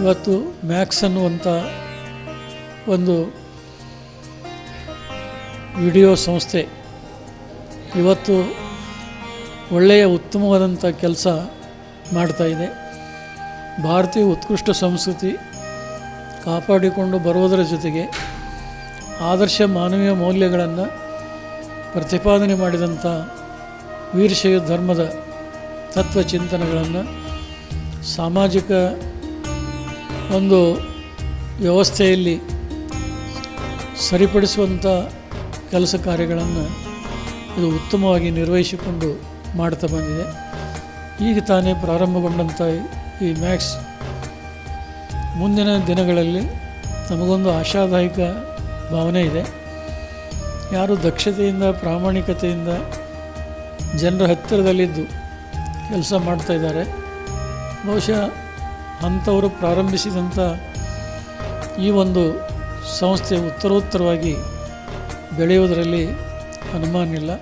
ಇವತ್ತು ಮ್ಯಾಕ್ಸ್ ಅನ್ನುವಂಥ ಒಂದು ವಿಡಿಯೋ ಸಂಸ್ಥೆ ಇವತ್ತು ಒಳ್ಳೆಯ ಉತ್ತಮವಾದಂಥ ಕೆಲಸ ಮಾಡ್ತಾಯಿದೆ. ಭಾರತೀಯ ಉತ್ಕೃಷ್ಟ ಸಂಸ್ಕೃತಿ ಕಾಪಾಡಿಕೊಂಡು ಬರುವುದರ ಜೊತೆಗೆ ಆದರ್ಶ ಮಾನವೀಯ ಮೌಲ್ಯಗಳನ್ನು ಪ್ರತಿಪಾದನೆ ಮಾಡಿದಂಥ ವೀರಶೈವ ಧರ್ಮದ ತತ್ವಚಿಂತನೆಗಳನ್ನು ಸಾಮಾಜಿಕ ಒಂದು ವ್ಯವಸ್ಥೆಯಲ್ಲಿ ಸರಿಪಡಿಸುವಂಥ ಕೆಲಸ ಕಾರ್ಯಗಳನ್ನು ಇದು ಉತ್ತಮವಾಗಿ ನಿರ್ವಹಿಸಿಕೊಂಡು ಮಾಡ್ತಾ ಬಂದಿದೆ. ಈಗ ತಾನೇ ಪ್ರಾರಂಭಗೊಂಡಂಥ ಈ ಮ್ಯಾಕ್ಸ್ ಮುಂದಿನ ದಿನಗಳಲ್ಲಿ ನಮಗೊಂದು ಆಶಾದಾಯಕ ಭಾವನೆ ಇದೆ. ಯಾರು ದಕ್ಷತೆಯಿಂದ ಪ್ರಾಮಾಣಿಕತೆಯಿಂದ ಜನರ ಹತ್ತಿರದಲ್ಲಿದ್ದು ಕೆಲಸ ಮಾಡ್ತಾಯಿದ್ದಾರೆ, ಬಹುಶಃ ಅಂಥವರು ಪ್ರಾರಂಭಿಸಿದಂಥ ಈ ಒಂದು ಸಂಸ್ಥೆ ಉತ್ತರೋತ್ತರವಾಗಿ ಬೆಳೆಯುವುದರಲ್ಲಿ ಅನುಮಾನ ಇಲ್ಲ.